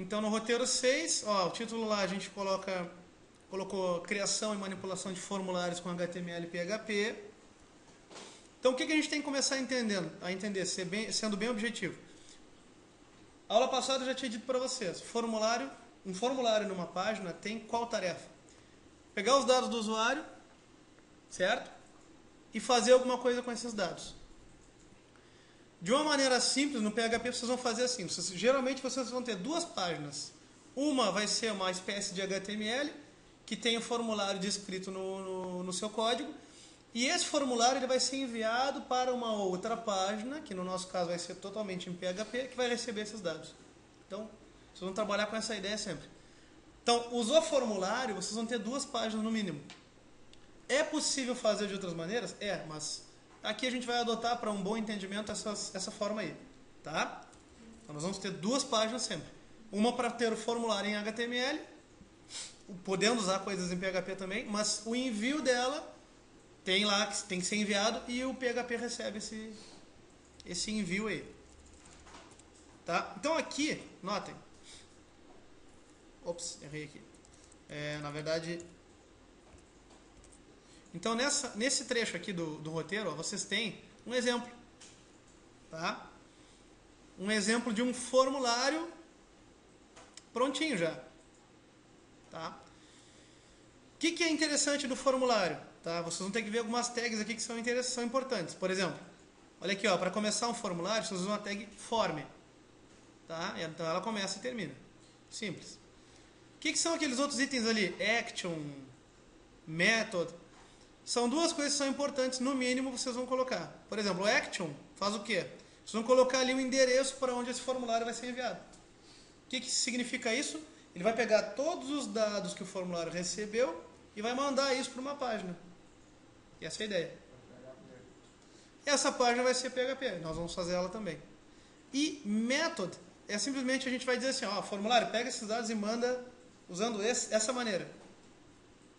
Então no roteiro 6, ó, o título lá a gente colocou criação e manipulação de formulários com HTML e PHP. Então o que a gente tem que começar a entender, sendo bem objetivo? A aula passada eu já tinha dito para vocês, um formulário numa página tem qual tarefa? Pegar os dados do usuário, certo? E fazer alguma coisa com esses dados. De uma maneira simples, no PHP vocês vão fazer assim. Geralmente vocês vão ter duas páginas. Uma vai ser uma espécie de HTML, que tem o formulário descrito no seu código. E esse formulário ele vai ser enviado para uma outra página, que no nosso caso vai ser totalmente em PHP, que vai receber esses dados. Então, vocês vão trabalhar com essa ideia sempre. Então, usou formulário, vocês vão ter duas páginas no mínimo. É possível fazer de outras maneiras? É, mas aqui a gente vai adotar para um bom entendimento essa forma aí. Tá? Então, nós vamos ter duas páginas sempre. Uma para ter o formulário em HTML, podendo usar coisas em PHP também, mas o envio dela tem lá que tem que ser enviado e o PHP recebe esse envio aí. Tá? Então aqui, notem. Ops, errei aqui. Na verdade... Então nesse trecho aqui do roteiro, ó, vocês têm um exemplo. Tá? Um exemplo de um formulário prontinho já. Tá? O que é interessante do formulário? Tá? Vocês vão ter que ver algumas tags aqui que são importantes. Por exemplo, olha aqui, para começar um formulário, vocês usam a tag form. Tá? Então ela começa e termina. Simples. O que são aqueles outros itens ali? Action, method. São duas coisas que são importantes, no mínimo vocês vão colocar. Por exemplo, o action faz o quê? Vocês vão colocar ali o endereço para onde esse formulário vai ser enviado. O que significa isso? Ele vai pegar todos os dados que o formulário recebeu e vai mandar isso para uma página. Essa é a ideia. Essa página vai ser PHP, nós vamos fazer ela também. E method é simplesmente a gente vai dizer assim, ó, formulário, pega esses dados e manda usando essa maneira.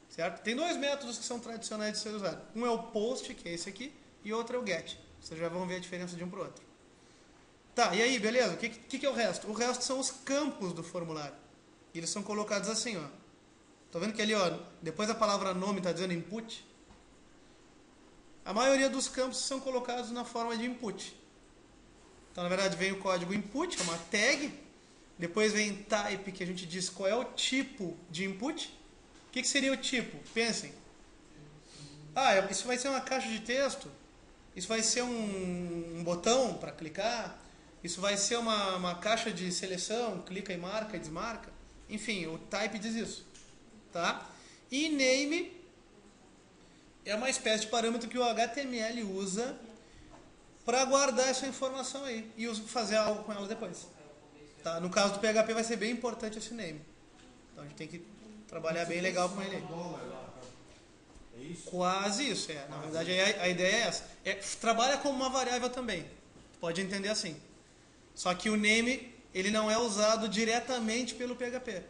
Certo? Tem dois métodos que são tradicionais de ser usado. Um é o post, que é esse aqui, e outro é o get. Vocês já vão ver a diferença de um para o outro. Tá, e aí, beleza? O que é o resto? O resto são os campos do formulário. E eles são colocados assim, ó. Tá vendo que ali, ó, depois da palavra nome está dizendo input? A maioria dos campos são colocados na forma de input. Então, na verdade, vem o código input, é uma tag. Depois vem type, que a gente diz qual é o tipo de input. O que seria o tipo? Pensem. Isso vai ser uma caixa de texto. Isso vai ser um botão para clicar. Isso vai ser uma caixa de seleção, clica e marca e desmarca. Enfim, o type diz isso. Tá? E name é uma espécie de parâmetro que o HTML usa para guardar essa informação aí e fazer algo com ela depois. Tá? No caso do PHP vai ser bem importante esse name. Então a gente tem que trabalhar bem legal com ele. É isso? Quase isso, Na verdade a ideia é essa. Trabalha como uma variável também. Pode entender assim. Só que o name ele não é usado diretamente pelo PHP.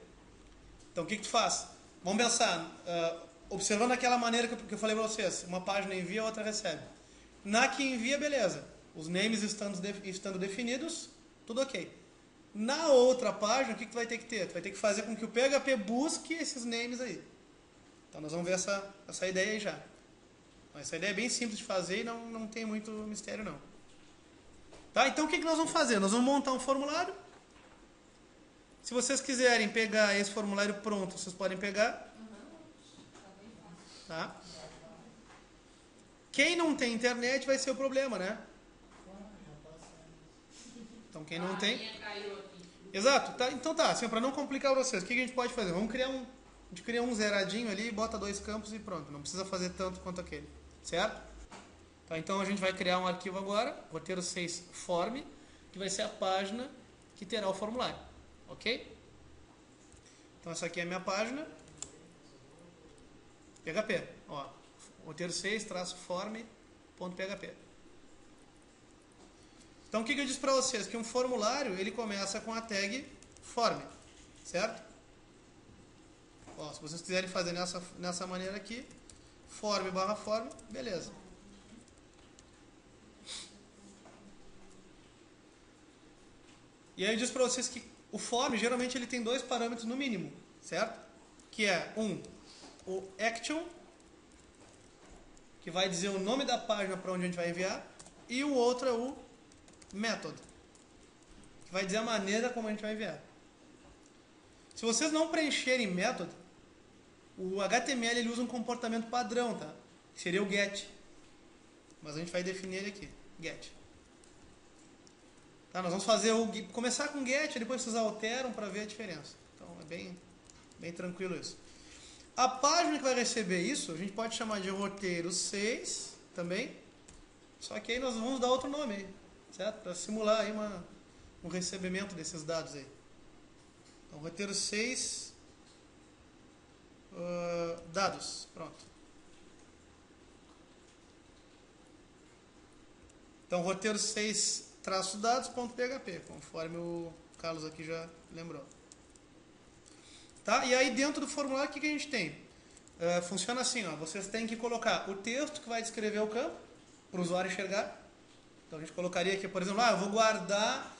Então o que tu faz? Vamos pensar, observando aquela maneira que eu falei para vocês. Uma página envia, a outra recebe. Na que envia, beleza. Os names estando definidos, tudo ok. Na outra página, o que tu vai ter que ter? Tu vai ter que fazer com que o PHP busque esses names aí. Então nós vamos ver essa ideia aí já. Essa ideia é bem simples de fazer e não tem muito mistério não. Tá? Então o que nós vamos fazer? Nós vamos montar um formulário. Se vocês quiserem pegar esse formulário pronto, vocês podem pegar. Tá? Quem não tem internet vai ser o problema, né? Então quem não tem... Exato. Tá? Então tá, assim, para não complicar vocês, o que a gente pode fazer? A gente cria um zeradinho ali, bota dois campos e pronto. Não precisa fazer tanto quanto aquele. Certo? Tá, então a gente vai criar um arquivo agora, roteiro 6 form, que vai ser a página que terá o formulário. Ok? Então essa aqui é a minha página. PHP. Ó, roteiro 6-form.php. Então o que eu disse para vocês? Que um formulário ele começa com a tag form, certo? Ó, se vocês quiserem fazer nessa maneira aqui, form/form, beleza. E aí eu disse para vocês que O form, geralmente, ele tem 2 parâmetros no mínimo, certo? Que é, o action, que vai dizer o nome da página para onde a gente vai enviar, e o outro é o method, que vai dizer a maneira como a gente vai enviar. Se vocês não preencherem method, o HTML ele usa um comportamento padrão, tá? Que seria o get. Mas a gente vai definir ele aqui, get. Tá, nós vamos fazer começar com get, depois vocês alteram para ver a diferença. Então é bem tranquilo isso. A página que vai receber isso, a gente pode chamar de roteiro 6 também. Só que aí nós vamos dar outro nome aí, certo? Para simular aí um recebimento desses dados aí. Então roteiro 6 dados, pronto. Então roteiro 6 dados.php, conforme o Carlos aqui já lembrou. Tá? E aí dentro do formulário o que a gente tem? Funciona assim, ó, vocês têm que colocar o texto que vai descrever o campo para o usuário enxergar. Então a gente colocaria aqui, por exemplo, eu vou guardar,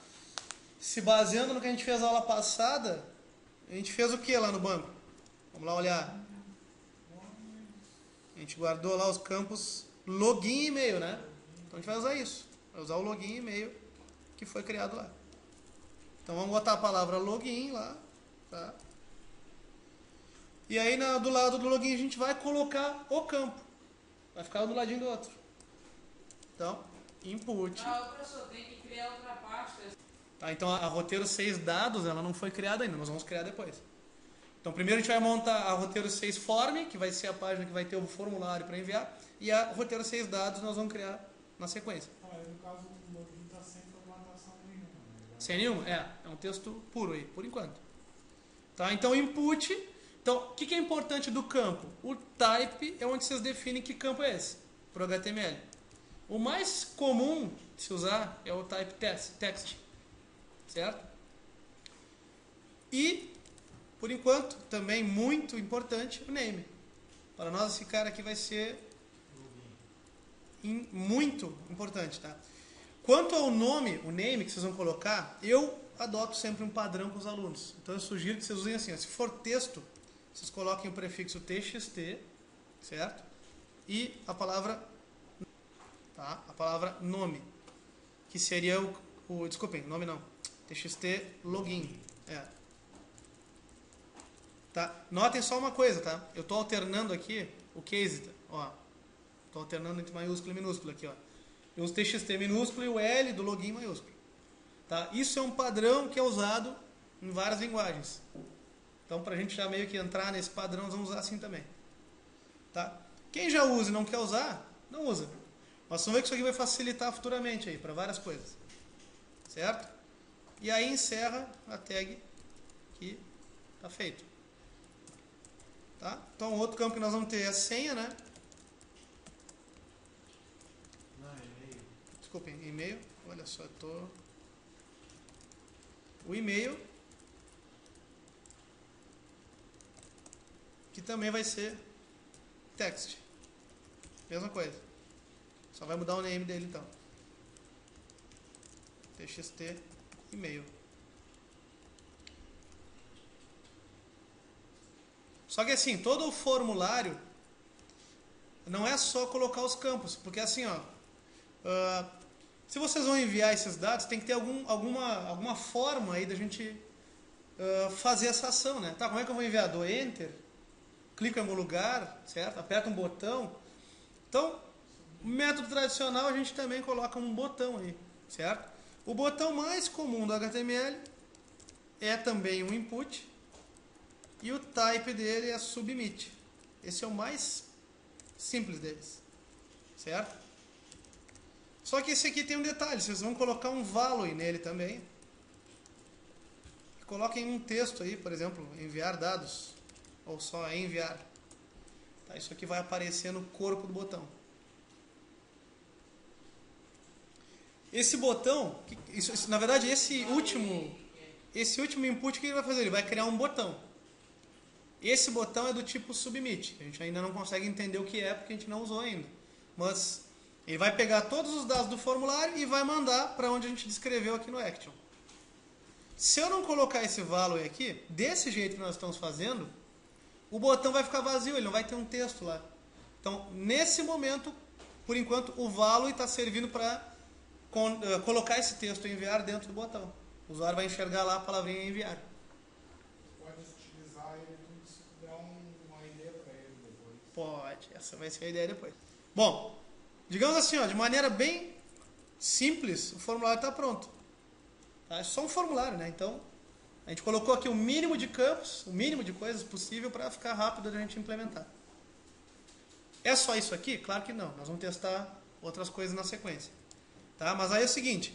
se baseando no que a gente fez na aula passada, a gente fez o que lá no banco? Vamos lá olhar. A gente guardou lá os campos login e e-mail, né? Então a gente vai usar isso, vai usar o login e e-mail que foi criado lá. Então vamos botar a palavra login lá, tá? E aí do lado do login a gente vai colocar o campo. Vai ficar um do ladinho do outro. Então, input. Professor, tem que criar outra pasta. Tá, então a roteiro 6 dados, ela não foi criada ainda, nós vamos criar depois. Então primeiro a gente vai montar a roteiro 6 form, que vai ser a página que vai ter o formulário para enviar, e a roteiro 6 dados nós vamos criar na sequência. No caso, o login está sem formatação nenhuma. Né? Sem nenhuma? É um texto puro aí, por enquanto. Tá, então input. Então, o que é importante do campo? O type é onde vocês definem que campo é esse, para o HTML. O mais comum de se usar é o type text, certo? E, por enquanto, também muito importante, o name. Para nós esse cara aqui vai ser muito importante, tá? Quanto ao nome, o name que vocês vão colocar, eu adoto sempre um padrão com os alunos. Então eu sugiro que vocês usem assim, ó, se for texto, vocês coloquem o prefixo txt, certo? E a palavra, tá? A palavra nome, que seria desculpem, nome não, txt login, tá? Notem só uma coisa, tá? Eu estou alternando aqui o case, ó, estou alternando entre maiúsculo e minúsculo aqui, ó. Eu uso txt minúsculo e o L do login maiúsculo, tá? Isso é um padrão que é usado em várias linguagens. Então, para a gente já meio que entrar nesse padrão, nós vamos usar assim também. Tá? Quem já usa e não quer usar, não usa. Mas vamos ver que isso aqui vai facilitar futuramente aí, para várias coisas. Certo? E aí encerra a tag que está feito. Tá? Então, outro campo que nós vamos ter é a senha, né? Não, e-mail. Desculpem, e-mail. Olha só, o e-mail, que também vai ser text. Mesma coisa. Só vai mudar o name dele então. txt e-mail. Só que assim, todo o formulário não é só colocar os campos, porque assim, ó, se vocês vão enviar esses dados, tem que ter alguma forma aí da gente fazer essa ação, né? Tá, como é que eu vou enviar? Dou enter, clico em algum lugar, certo? Aperta um botão. Então, o método tradicional a gente também coloca um botão aí, certo? O botão mais comum do HTML é também um input e o type dele é submit. Esse é o mais simples deles, certo? Só que esse aqui tem um detalhe, vocês vão colocar um value nele também. Coloquem um texto aí, por exemplo, enviar dados, ou só enviar. Tá, isso aqui vai aparecer no corpo do botão. Esse botão, na verdade, esse último input, o que ele vai fazer? Ele vai criar um botão. Esse botão é do tipo submit. A gente ainda não consegue entender o que é, porque a gente não usou ainda. Mas ele vai pegar todos os dados do formulário e vai mandar para onde a gente descreveu aqui no Action. Se eu não colocar esse value aqui, desse jeito que nós estamos fazendo, o botão vai ficar vazio, ele não vai ter um texto lá. Então, nesse momento, por enquanto, o value está servindo para colocar esse texto enviar dentro do botão. O usuário vai enxergar lá a palavrinha enviar. Pode utilizar ele como se der uma ideia para ele depois. Pode, essa vai ser a ideia depois. Bom, digamos assim, ó, de maneira bem simples, o formulário está pronto. Tá? É só um formulário, né? Então, a gente colocou aqui o mínimo de campos, o mínimo de coisas possível para ficar rápido a gente implementar. É só isso aqui? Claro que não. Nós vamos testar outras coisas na sequência. Tá? Mas aí é o seguinte,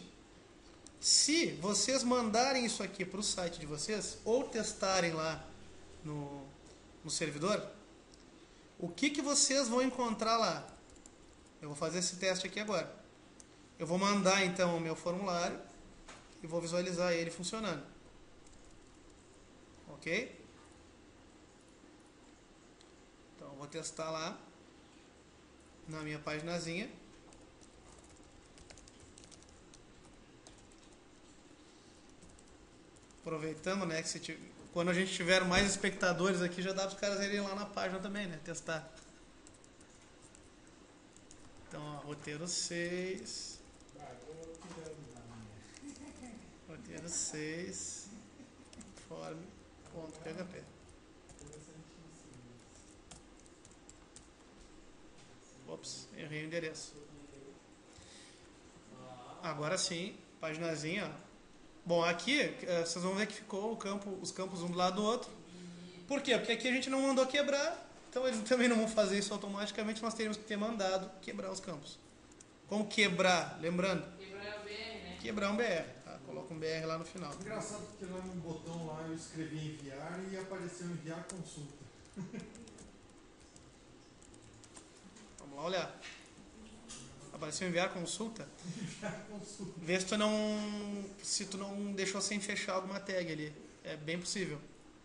se vocês mandarem isso aqui para o site de vocês, ou testarem lá no servidor, o que vocês vão encontrar lá? Eu vou fazer esse teste aqui agora. Eu vou mandar então o meu formulário e vou visualizar ele funcionando. Ok? Então eu vou testar lá na minha paginazinha. Aproveitando, né, que quando a gente tiver mais espectadores aqui, já dá para os caras irem lá na página também, né, testar. Então, ó, roteiro 6. Roteiro 6. Form.php. Ops, errei o endereço. Agora sim, paginazinha. Bom, aqui vocês vão ver que ficou os campos um do lado do outro. Por quê? Porque aqui a gente não mandou quebrar, então eles também não vão fazer isso automaticamente, nós teríamos que ter mandado quebrar os campos. Como quebrar? Lembrando? Quebrar é o BR, né? Quebrar um BR. Tá? Coloca um BR lá no final. Engraçado porque lá no botão lá eu escrevi enviar e apareceu enviar consulta. Vamos lá olhar. Apareceu enviar consulta. Enviar consulta. Vê se tu não deixou sem fechar alguma tag ali. É bem possível.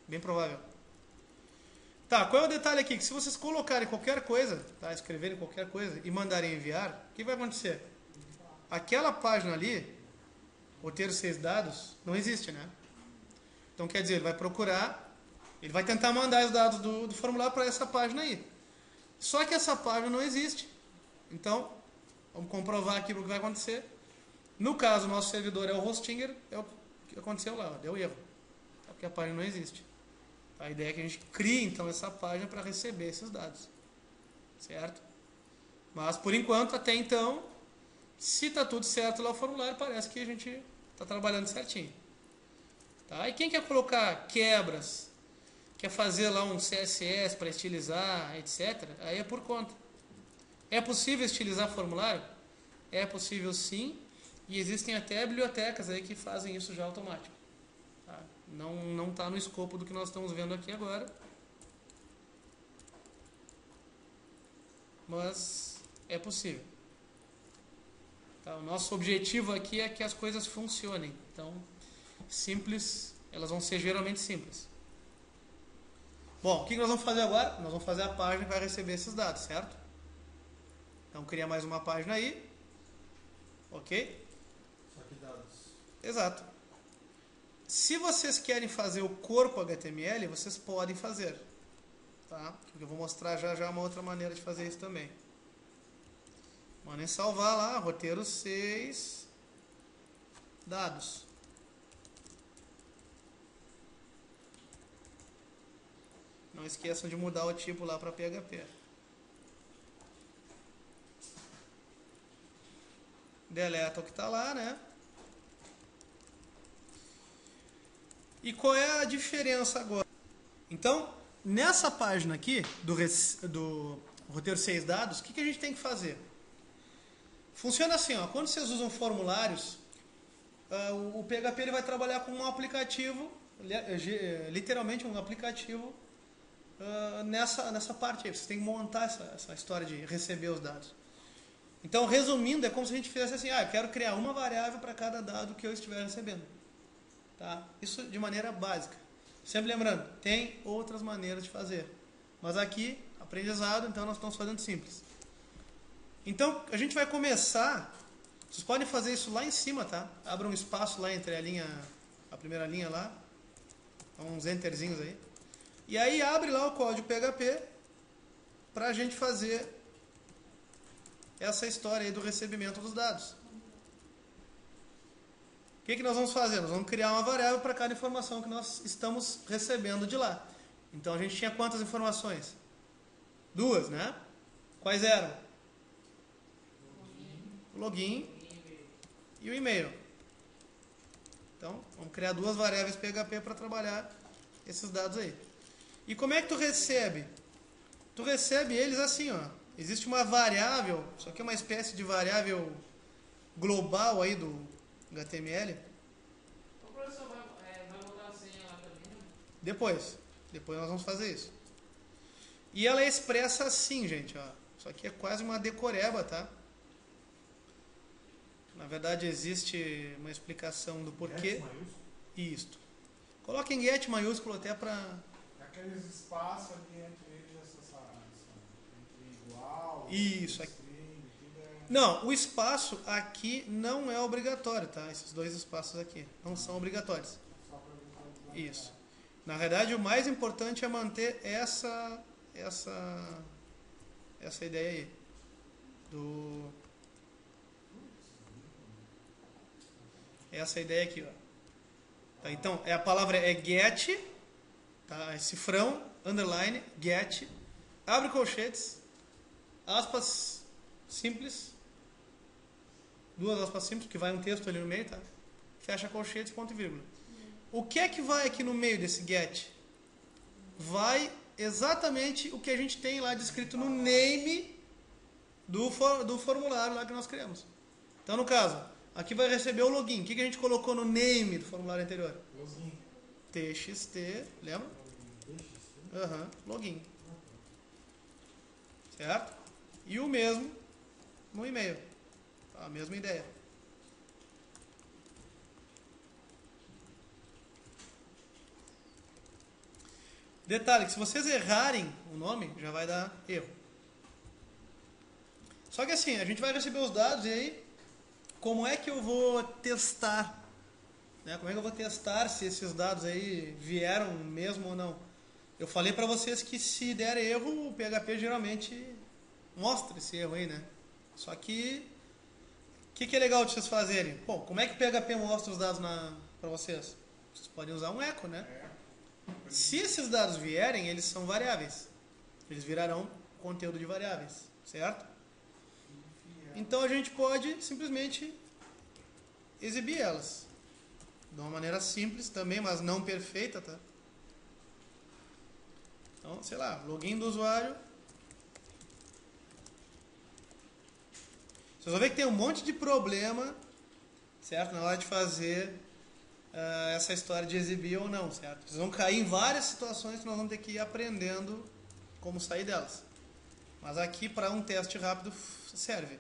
Bem provável. Tá, qual é o detalhe aqui? Que se vocês colocarem qualquer coisa, tá, escreverem qualquer coisa e mandarem enviar, o que vai acontecer? Aquela página ali, roteiro 6 dados, não existe, né? Então quer dizer, ele vai procurar, ele vai tentar mandar os dados do formulário para essa página aí. Só que essa página não existe. Então, vamos comprovar aqui o que vai acontecer. No caso, o nosso servidor é o Hostinger, é o que aconteceu lá, deu erro. É porque a página não existe. A ideia é que a gente crie, então, essa página para receber esses dados. Certo? Mas, por enquanto, até então, se está tudo certo lá o formulário, parece que a gente está trabalhando certinho. Tá? E quem quer colocar quebras, quer fazer lá um CSS para estilizar, etc., aí é por conta. É possível estilizar formulário? É possível sim, e existem até bibliotecas aí que fazem isso já automático. Tá? Não está no escopo do que nós estamos vendo aqui agora. Mas é possível. Tá? O nosso objetivo aqui é que as coisas funcionem. Então, simples, elas vão ser geralmente simples. Bom, o que nós vamos fazer agora? Nós vamos fazer a página que vai receber esses dados, certo? Então, cria mais uma página aí. Ok? Só que dados. Exato. Se vocês querem fazer o corpo HTML, vocês podem fazer. Tá? Eu vou mostrar já uma outra maneira de fazer isso também. Mandem salvar lá, roteiro 6, dados. Não esqueçam de mudar o tipo lá para PHP. Deleta o que está lá, né? E qual é a diferença agora? Então, nessa página aqui, do roteiro 6 dados, o que a gente tem que fazer? Funciona assim, ó, quando vocês usam formulários, o PHP ele vai trabalhar com um aplicativo, literalmente um aplicativo, nessa parte aí. Vocês têm que montar essa história de receber os dados. Então, resumindo, é como se a gente fizesse assim, eu quero criar uma variável para cada dado que eu estiver recebendo. Tá? Isso de maneira básica. Sempre lembrando, tem outras maneiras de fazer. Mas aqui, aprendizado, então nós estamos fazendo simples. Então, a gente vai começar, vocês podem fazer isso lá em cima, tá? Abra um espaço lá entre a linha a primeira linha lá, uns enterzinhos aí. E aí abre lá o código PHP para a gente fazer essa história aí do recebimento dos dados. O que nós vamos fazer? Nós vamos criar uma variável para cada informação que nós estamos recebendo de lá. Então a gente tinha quantas informações? 2, né? Quais eram? O login e o e-mail. Então, vamos criar 2 variáveis PHP para trabalhar esses dados aí. E como é que tu recebe? Tu recebe eles assim, ó. Existe uma variável, isso aqui é uma espécie de variável global aí do HTML. O professor vai botar a senha lá também, né? Depois nós vamos fazer isso. E ela é expressa assim, gente, ó. Isso aqui é quase uma decoreba, tá? Na verdade, existe uma explicação do porquê. Get maiúsculo? Isto. Coloque em get maiúsculo até para... Aqueles espaços ali entre eles, entre igual, Isso. string, tudo é... Não, o espaço aqui não é obrigatório, tá? Esses 2 espaços aqui não são obrigatórios. Só para visualizar. Isso. Na verdade, o mais importante é manter essa ideia aí. Essa ideia aqui, ó. Tá, então, a palavra é get, tá? É cifrão, underline, get, abre colchetes, aspas simples, 2 aspas simples, que vai um texto ali no meio, tá? Fecha colchetes, ponto e vírgula. O que é que vai aqui no meio desse get? Vai exatamente o que a gente tem lá descrito no name do formulário lá que nós criamos. Então, no caso, aqui vai receber o login. O que a gente colocou no name do formulário anterior? Login. TXT, lembra? TXT? Aham, login. Certo? E o mesmo no e-mail. A mesma ideia. Detalhe, que se vocês errarem o nome, já vai dar erro. Só que assim, a gente vai receber os dados e aí, como é que eu vou testar? Né? Como é que eu vou testar se esses dados aí vieram mesmo ou não? Eu falei para vocês que se der erro, o PHP geralmente mostra esse erro aí, né? Só que, o que é legal de vocês fazerem? Bom, como é que o PHP mostra os dados para vocês? Vocês podem usar um echo, né? Se esses dados vierem, eles são variáveis. Eles virarão conteúdo de variáveis, certo? Então a gente pode simplesmente exibir elas. De uma maneira simples também, mas não perfeita, tá? Então, sei lá, login do usuário. Vocês vão ver que tem um monte de problema, certo? Na hora de fazer essa história de exibir ou não, certo? Vocês vão cair em várias situações que nós vamos ter que ir aprendendo como sair delas. Mas aqui, para um teste rápido, serve.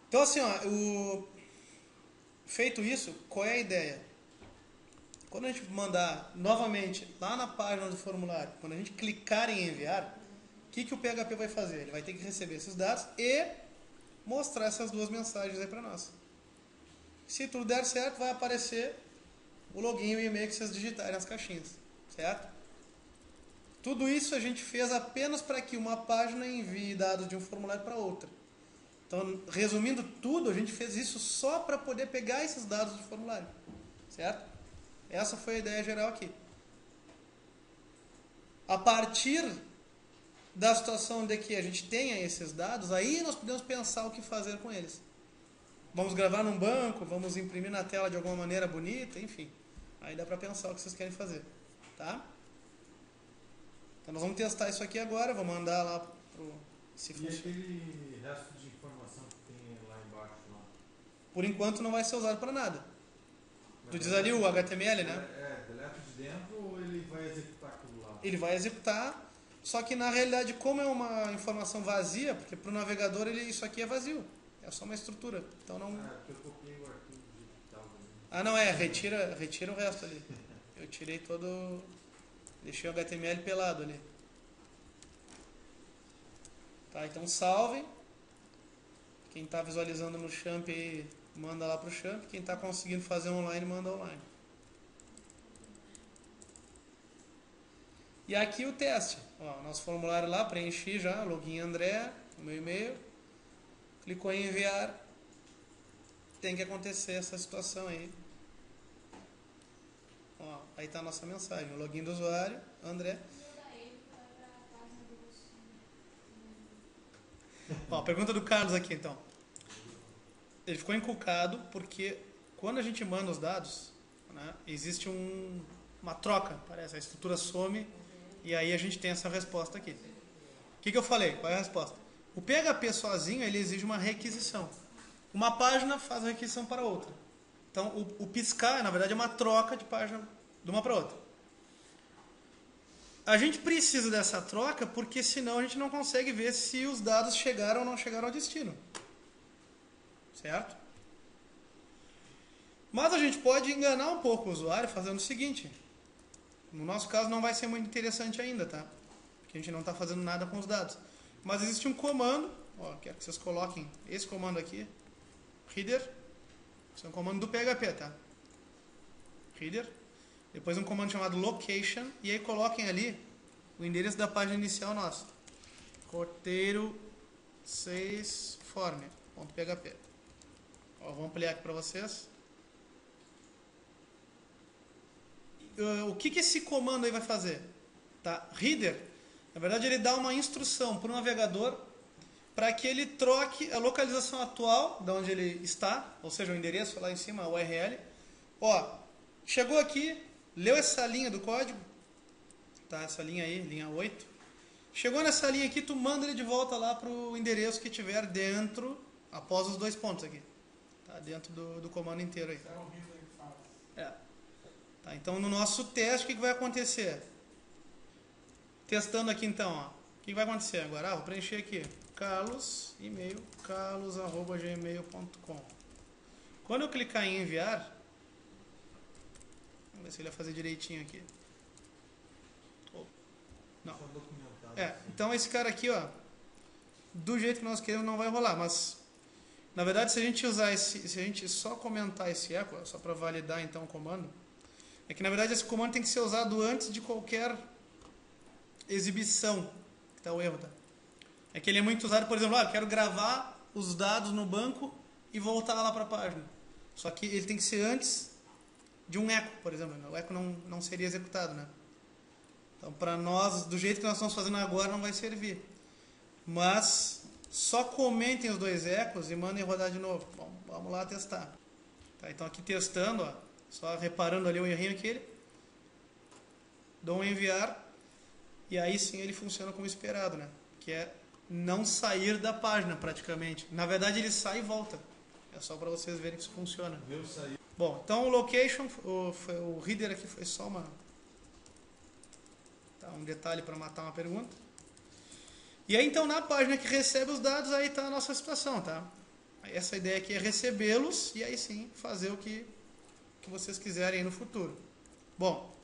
Então, assim, ó, feito isso, qual é a ideia? Quando a gente mandar novamente lá na página do formulário, quando a gente clicar em enviar, o que o PHP vai fazer? Ele vai ter que receber esses dados e mostrar essas 2 mensagens aí para nós. Se tudo der certo, vai aparecer o login e o e-mail que vocês digitarem nas caixinhas, certo? Tudo isso a gente fez apenas para que uma página envie dados de um formulário para outra. Então, resumindo tudo, a gente fez isso só para poder pegar esses dados do formulário, certo? Essa foi a ideia geral aqui. A partir da situação de que a gente tenha esses dados, aí nós podemos pensar o que fazer com eles. Vamos gravar num banco, vamos imprimir na tela de alguma maneira bonita, enfim. Aí dá para pensar o que vocês querem fazer, tá? Então nós vamos testar isso aqui agora, vou mandar lá pro... Se E funciona. aquele resto de informação que tem lá embaixo, lá? Por enquanto não vai ser usado para nada. Tu Mas diz ali o HTML, né? deleta de dentro ou ele vai executar aquilo lá? Ele vai executar, só que na realidade, como é uma informação vazia, porque para o navegador isso aqui é vazio, é só uma estrutura. Então não. Porque eu copiei o arquivo digital também. Ah, não, retira o resto ali. Eu tirei todo. Deixei o HTML pelado ali. Tá, então salvem. Quem está visualizando no Champ aí, manda lá para o Champ. Quem está conseguindo fazer online, manda online. E aqui o teste. Ó, nosso formulário lá, preenchi já, login André, o meu e-mail. Clicou em enviar. Tem que acontecer essa situação aí. Ó, aí está a nossa mensagem. O login do usuário, André. Ó, pergunta do Carlos aqui, então. Ele ficou encucado porque quando a gente manda os dados, né, existe uma troca, parece. A estrutura some e aí a gente tem essa resposta aqui. O que eu falei? Qual é a resposta? O PHP sozinho, ele exige uma requisição. Uma página faz a requisição para outra. Então, o piscar, na verdade, é uma troca de página de uma para outra. A gente precisa dessa troca porque senão a gente não consegue ver se os dados chegaram ou não chegaram ao destino. Certo? Mas a gente pode enganar um pouco o usuário fazendo o seguinte. No nosso caso não vai ser muito interessante ainda, tá? Porque a gente não está fazendo nada com os dados. Mas existe um comando, ó, quero que vocês coloquem esse comando aqui, reader. Esse é um comando do PHP, tá? Reader. Depois um comando chamado location. E aí coloquem ali o endereço da página inicial nossa. Roteiro 6 form.php. Vou ampliar aqui para vocês. O que esse comando aí vai fazer? Tá? Reader, na verdade, ele dá uma instrução para o navegador para que ele troque a localização atual de onde ele está, ou seja, o endereço lá em cima, a URL. Ó, chegou aqui, leu essa linha do código, tá? Essa linha aí, linha 8. Chegou nessa linha aqui, tu manda ele de volta lá para o endereço que tiver dentro, após os 2 pontos aqui. Tá? Dentro do comando inteiro aí. Isso é horrível que fala. É. Tá, então, no nosso teste, o que vai acontecer? Testando aqui, então, ó. O que vai acontecer agora? Vou preencher aqui. Carlos, e-mail, carlos@gmail.com. Quando eu clicar em enviar, vamos ver se ele vai fazer direitinho aqui. Não. Então esse cara aqui, ó, do jeito que nós queremos não vai rolar, mas na verdade se a gente só comentar esse echo, só para validar então o comando, é que na verdade esse comando tem que ser usado antes de qualquer exibição, que tá o erro, tá? É que ele é muito usado, por exemplo, eu quero gravar os dados no banco e voltar lá para a página. Só que ele tem que ser antes de um echo, por exemplo. O echo não seria executado, né? Então, para nós, do jeito que nós estamos fazendo agora, não vai servir. Mas só comentem os 2 echos e mandem rodar de novo. Bom, vamos lá testar. Tá, então, aqui testando, ó, só reparando ali o errinho aqui. Dou um enviar. E aí sim ele funciona como esperado, né? Que é não sair da página praticamente. Na verdade ele sai e volta. É só para vocês verem que isso funciona. Bom, então o location, o reader aqui foi só um detalhe para matar uma pergunta. E aí então na página que recebe os dados, aí está a nossa situação, tá? Essa ideia aqui é recebê-los e aí sim fazer o que vocês quiserem aí no futuro. Bom,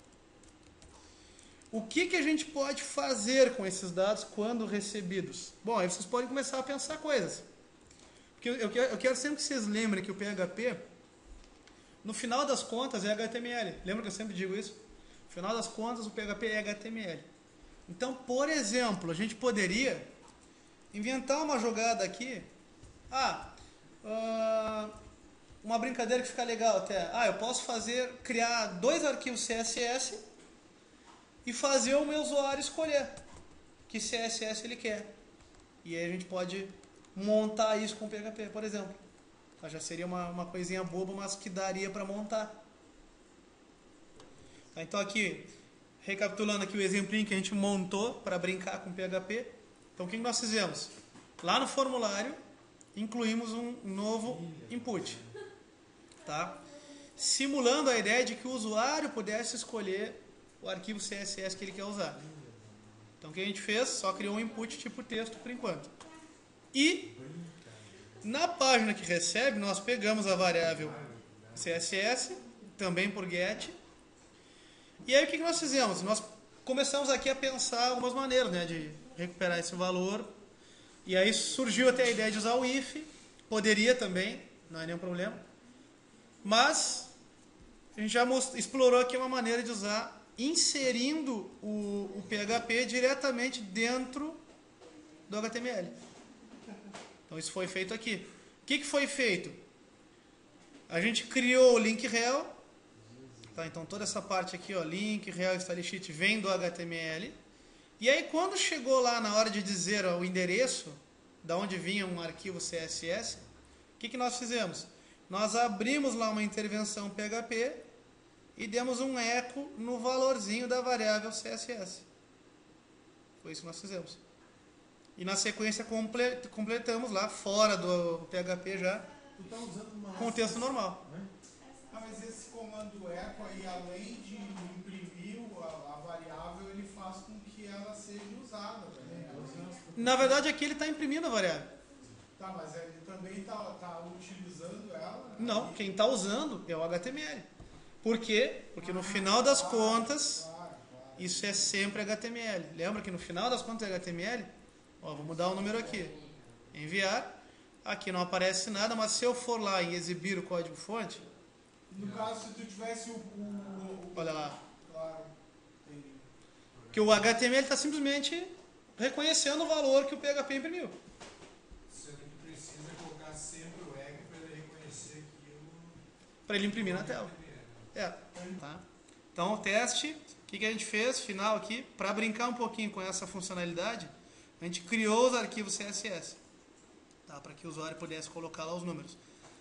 o que a gente pode fazer com esses dados quando recebidos? Bom, aí vocês podem começar a pensar coisas. Porque eu quero sempre que vocês lembrem que o PHP, no final das contas, é HTML. Lembra que eu sempre digo isso? No final das contas, o PHP é HTML. Então, por exemplo, a gente poderia inventar uma jogada aqui. Uma brincadeira que fica legal até. Eu posso criar 2 arquivos CSS e fazer o meu usuário escolher que CSS ele quer. E aí a gente pode montar isso com PHP, por exemplo. Então já seria uma coisinha boba, mas que daria para montar. Então aqui, recapitulando aqui o exemplinho que a gente montou para brincar com PHP. Então o que nós fizemos? Lá no formulário, incluímos um novo input. Tá? Simulando a ideia de que o usuário pudesse escolher o arquivo CSS que ele quer usar. Então o que a gente fez? Só criou um input tipo texto por enquanto. E na página que recebe, nós pegamos a variável CSS, também por get. E aí o que nós fizemos? Nós começamos aqui a pensar algumas maneiras, né, de recuperar esse valor E aí surgiu até a ideia de usar o if, poderia também, não é nenhum problema. Mas a gente já explorou aqui uma maneira de usar inserindo o PHP diretamente dentro do HTML. Então isso foi feito aqui. O que foi feito? A gente criou o link rel. Tá, então toda essa parte aqui, ó, link rel style sheet vem do HTML. E aí quando chegou lá na hora de dizer ó, o endereço, da onde vinha um arquivo CSS, o que nós fizemos? Nós abrimos lá uma intervenção PHP e demos um eco no valorzinho da variável CSS. Foi isso que nós fizemos. E na sequência completamos lá, fora do PHP já, Tu tá usando uma com o texto normal. né? Ah, mas esse comando eco aí, além de imprimir a variável, ele faz com que ela seja usada, né? Na verdade aqui ele está imprimindo a variável. Tá, mas ele também tá utilizando ela? Né? Não, quem está usando é o HTML. Por quê? Porque no final das contas, Claro. isso é sempre HTML. Lembra que no final das contas é HTML? Ó, vou mudar o número aqui. Enviar. Aqui não aparece nada, mas se eu for lá e exibir o código-fonte... No caso, se tu tivesse Olha lá. Claro, entendi. Que o HTML está simplesmente reconhecendo o valor que o PHP imprimiu. Sendo que precisa colocar sempre o eco para ele reconhecer aquilo. Para ele imprimir na tela. É, tá? Então o teste, o que a gente fez? Final aqui, para brincar um pouquinho com essa funcionalidade, a gente criou os arquivos CSS, tá? Para que o usuário pudesse colocar lá os números.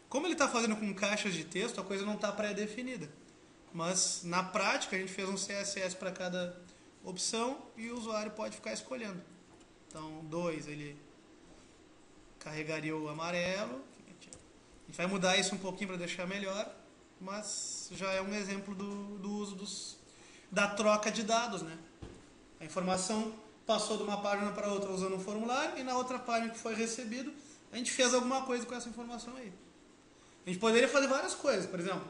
Como ele está fazendo com caixas de texto, a coisa não está pré-definida. Mas na prática a gente fez um CSS para cada opção e o usuário pode ficar escolhendo. Então 2 ele carregaria o amarelo. A gente vai mudar isso um pouquinho para deixar melhor, mas já é um exemplo do uso da troca de dados, né? A informação passou de uma página para outra usando um formulário e na outra página que foi recebido, a gente fez alguma coisa com essa informação aí. A gente poderia fazer várias coisas, por exemplo,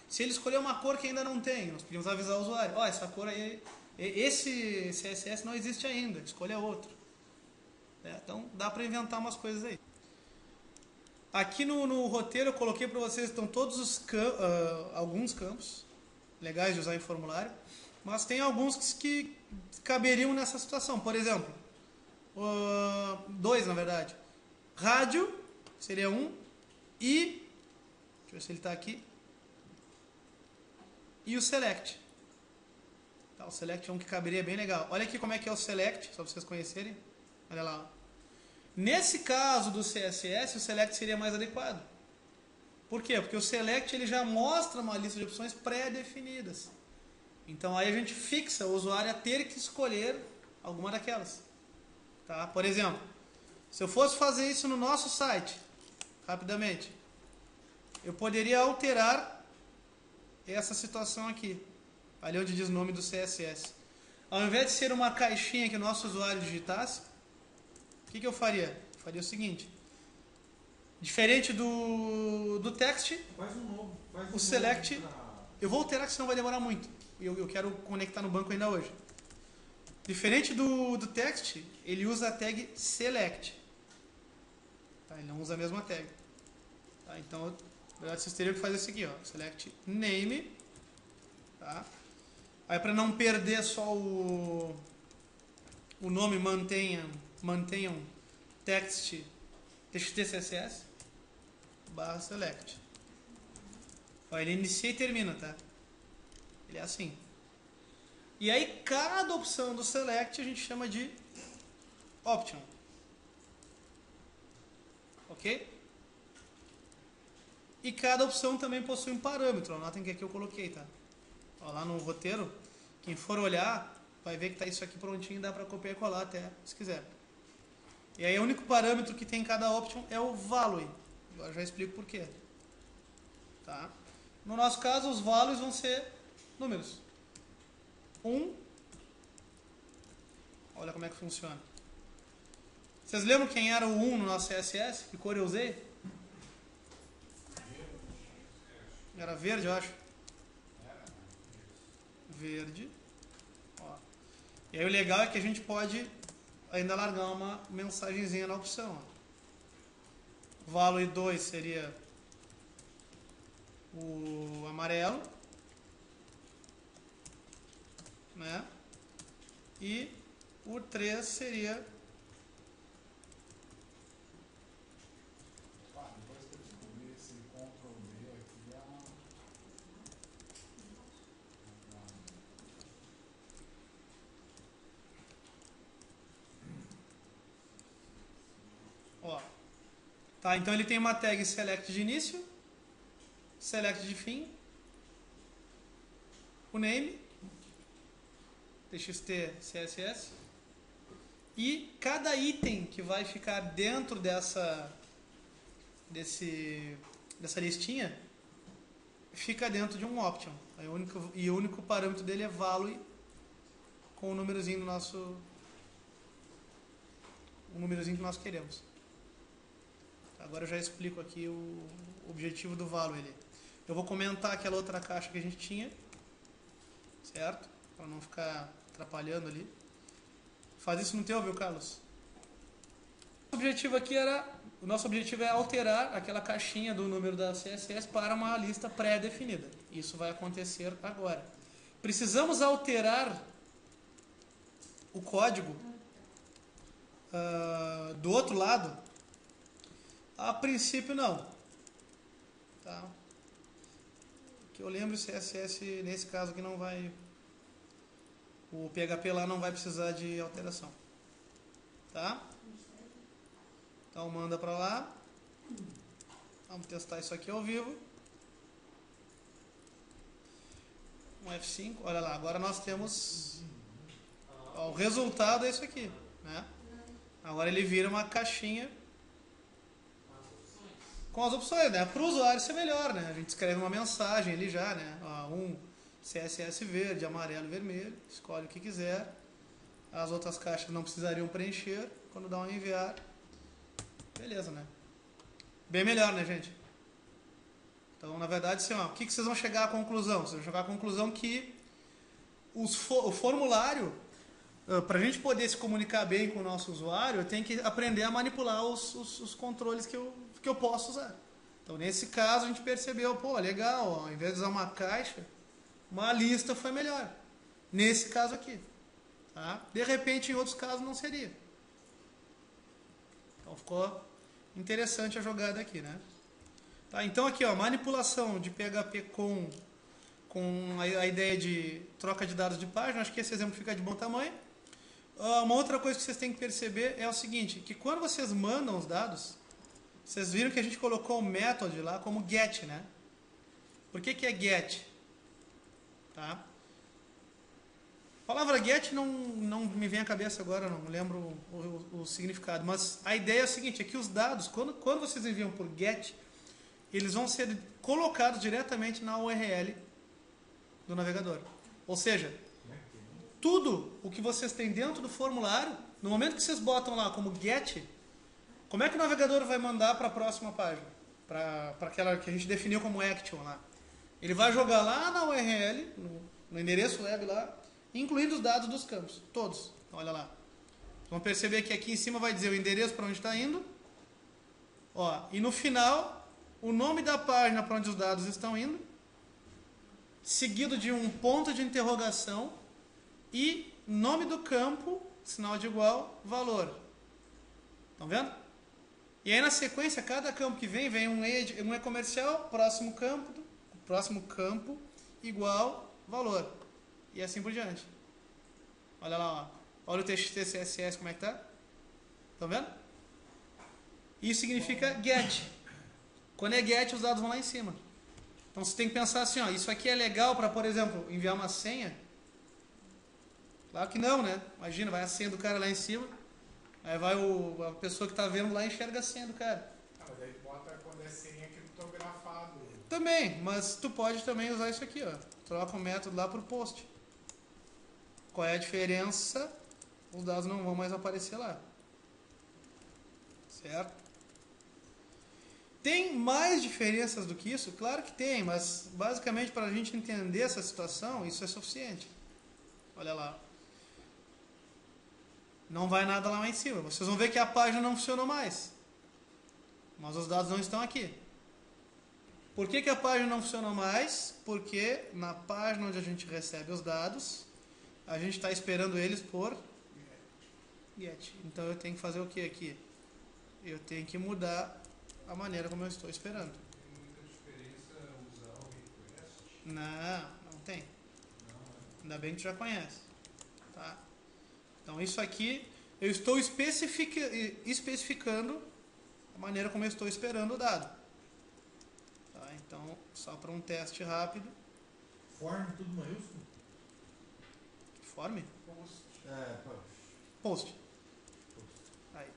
se ele escolher uma cor que ainda não tem, nós podíamos avisar o usuário, essa cor aí, esse CSS não existe ainda, escolha outro. Então dá para inventar umas coisas aí. Aqui no roteiro eu coloquei para vocês, estão todos os alguns campos legais de usar em formulário, mas tem alguns que caberiam nessa situação. Por exemplo, 2 na verdade. Rádio seria um e... Deixa eu ver se ele está aqui. E o select. Tá, o select é um que caberia bem legal. Olha aqui como é que é o select, só para vocês conhecerem. Olha lá. Nesse caso do CSS, o select seria mais adequado. Por quê? Porque o select ele já mostra uma lista de opções pré-definidas. Então aí a gente fixa o usuário a ter que escolher alguma daquelas. Tá? Por exemplo, se eu fosse fazer isso no nosso site, rapidamente, eu poderia alterar essa situação aqui, ali onde diz o nome do CSS. Ao invés de ser uma caixinha que o nosso usuário digitasse, o que eu faria? Eu faria o seguinte, diferente do text, Faz um novo. Faz o um select, novo pra... eu vou alterar que senão vai demorar muito. Eu quero conectar no banco ainda hoje. Diferente do text, ele usa a tag select. Tá? Ele não usa a mesma tag. Tá? Então, na verdade, vocês teriam que fazer isso aqui, ó, select name. Tá? Aí para não perder só o nome, mantenham text txtcss /select. Ó, ele inicia e termina, tá? Ele é assim. E aí cada opção do select a gente chama de option. Ok? E cada opção também possui um parâmetro. Notem que aqui eu coloquei, tá? Ó, lá no roteiro, quem for olhar vai ver que tá isso aqui prontinho, dá para copiar e colar até, se quiser. E aí o único parâmetro que tem em cada option é o value. Agora já explico por quê. Tá? No nosso caso, os values vão ser números. 1. Olha como é que funciona. Vocês lembram quem era o 1 no nosso CSS? Que cor eu usei? Era verde, eu acho. Verde. Ó. E aí o legal é que a gente pode ainda largar uma mensagenzinha na opção. Ó. Value 2 seria o amarelo, né? E o 3 seria Depois que eu descobri esse Ctrl D aqui, é uma... ó. Tá, então ele tem uma tag select de início, select de fim, o name, txt css, e cada item que vai ficar dentro dessa listinha fica dentro de um option. E o único parâmetro dele é value com o númerozinho do nosso, o númerozinho que nós queremos. Agora eu já explico aqui o objetivo do value ali. Eu vou comentar aquela outra caixa que a gente tinha, certo? Para não ficar atrapalhando ali. Faz isso no teu, viu, Carlos? O nosso objetivo é alterar aquela caixinha do número da CSS para uma lista pré-definida. Isso vai acontecer agora. Precisamos alterar o código do outro lado? A princípio não. Tá? Que eu lembro, o CSS nesse caso aqui não vai... O PHP lá não vai precisar de alteração. Tá? Então manda para lá. Vamos testar isso aqui ao vivo. Um F5. Olha lá, agora nós temos... Ó, o resultado é isso aqui. Né? Agora ele vira uma caixinha com as opções, né? Para o usuário ser melhor, né? A gente escreve uma mensagem ali já, né? Ó, CSS verde, amarelo e vermelho. Escolhe o que quiser. As outras caixas não precisariam preencher. Quando dá um enviar, beleza, né? Bem melhor, né, gente? Então, na verdade, assim, ó, o que vocês vão chegar à conclusão? Vocês vão chegar à conclusão que o formulário, para a gente poder se comunicar bem com o nosso usuário, tem que aprender a manipular os controles que eu posso usar. Então, nesse caso, a gente percebeu, pô, legal, ó, ao invés de usar uma caixa, uma lista foi melhor. Nesse caso aqui. Tá? De repente, em outros casos, não seria. Então, ficou interessante a jogada aqui, né? Tá, então, aqui, ó, manipulação de PHP com a ideia de troca de dados de página. Acho que esse exemplo fica de bom tamanho. Uma outra coisa que vocês têm que perceber é o seguinte, que quando vocês mandam os dados, vocês viram que a gente colocou o método lá como get, né? Por que é get? Tá? A palavra get não me vem à cabeça agora, não lembro o significado, mas a ideia é o seguinte, é que os dados, quando vocês enviam por get, eles vão ser colocados diretamente na URL do navegador. Ou seja, tudo o que vocês têm dentro do formulário, no momento que vocês botam lá como get, como é que o navegador vai mandar para a próxima página? Para aquela que a gente definiu como action lá. Ele vai jogar lá na URL, no endereço web lá, incluindo os dados dos campos, todos. Olha lá. Vocês vão perceber que aqui em cima vai dizer o endereço para onde está indo. Ó, e no final, o nome da página para onde os dados estão indo, seguido de um ponto de interrogação e nome do campo, sinal de igual, valor. Estão vendo? E aí na sequência, cada campo que vem um e-comercial, próximo campo, igual, valor. E assim por diante. Olha lá, ó. Olha o txt CSS como é que tá. Estão vendo? Isso significa get. Quando é get, os dados vão lá em cima. Então você tem que pensar assim, ó, isso aqui é legal para, por exemplo, enviar uma senha? Claro que não, né? Imagina, vai a senha do cara lá em cima, aí vai a pessoa que está vendo lá e enxerga a senha do cara. Mas aí bota quando é senha criptografado. Também, mas tu pode também usar isso aqui, ó. Troca o método lá pro post. Qual é a diferença? Os dados não vão mais aparecer lá. Certo? Tem mais diferenças do que isso? Claro que tem, mas basicamente para a gente entender essa situação, isso é suficiente. Olha lá. não vai nada lá em cima. Vocês vão ver que a página não funcionou mais. Mas os dados não estão aqui. Por que a página não funcionou mais? Porque na página onde a gente recebe os dados, a gente está esperando eles por get. Então eu tenho que fazer o que aqui? Eu tenho que mudar a maneira como eu estou esperando. Tem muita diferença usar o request? Não tem. Não, Ainda bem que tu já conhece. Tá? Então isso aqui, eu estou especificando a maneira como eu estou esperando o dado. Tá? Então, só para um teste rápido. Form tudo maiúsculo? Form? É, pô. Post. Aí.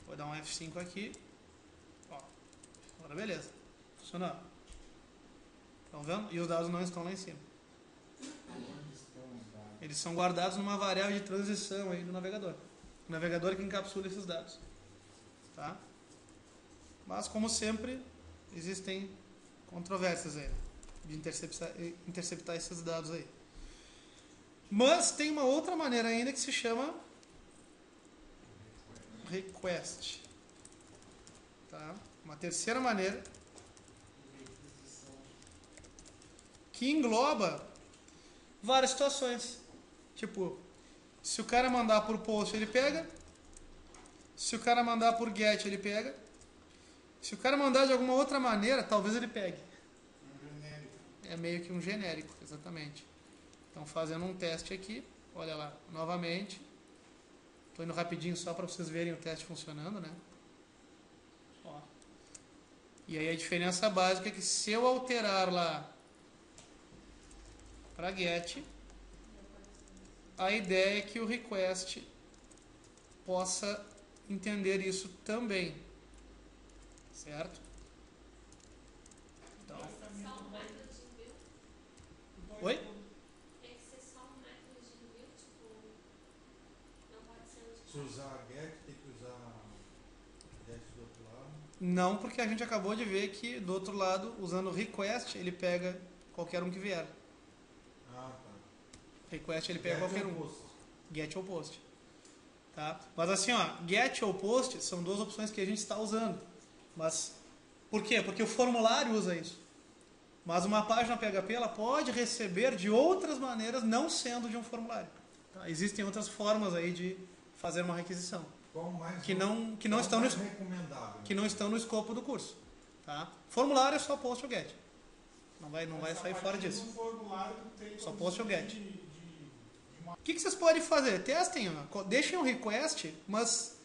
Vou dar um F5 aqui. Ó. Agora beleza. Funcionou. Estão vendo? E os dados não estão lá em cima. Eles são guardados numa variável de transição aí do navegador. O navegador é que encapsula esses dados. Tá? Mas, como sempre, existem controvérsias aí, de interceptar esses dados aí. Mas tem uma outra maneira ainda que se chama request. Tá? Uma terceira maneira que engloba várias situações. Tipo, se o cara mandar por post, ele pega. Se o cara mandar por get, ele pega. Se o cara mandar de alguma outra maneira, talvez ele pegue. É meio que um genérico, exatamente. Então, fazendo um teste aqui, olha lá, novamente. Estou indo rapidinho só para vocês verem o teste funcionando, né? Ó. E aí a diferença básica é que se eu alterar lá para get, a ideia é que o request possa entender isso também. Certo? Então, Só um método de envio? oi? Tem que ser só um método de envio, tipo, não pode ser um Se usar get, tem que usar get do outro lado. Não, porque a gente acabou de ver que do outro lado, usando request, ele pega qualquer um que vier. Ah, tá. Request ele pega Get qualquer ou um. post? Get ou post. Tá? Mas assim, ó, get ou post são duas opções que a gente está usando. Mas por quê? Porque o formulário usa isso. Mas uma página PHP ela pode receber de outras maneiras, não sendo de um formulário. Tá? Existem outras formas aí de fazer uma requisição Qual mais que não qual estão mais no, recomendável? que não estão no escopo do curso. Tá? Formulário é só post ou get. Não vai sair fora disso. Só post ou get. O que vocês podem fazer? Testem, ó. Deixem um request, mas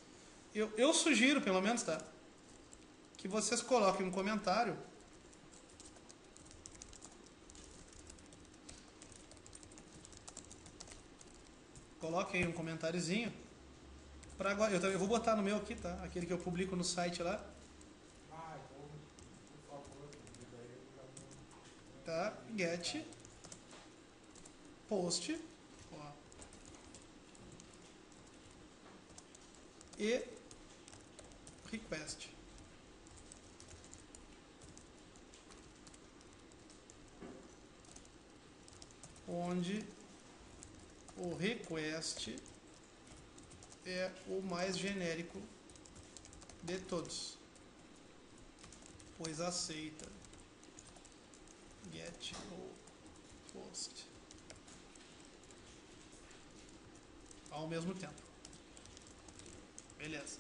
eu sugiro, pelo menos, tá? Que vocês coloquem um comentário. Coloquem um comentáriozinho. Eu também vou botar no meu aqui, tá? Aquele que eu publico no site lá. Ah, então, por favor, porque daí eu já não... Tá? Get. Post. Ó. E request. Onde o request é o mais genérico de todos, pois aceita get ou post ao mesmo tempo. Beleza.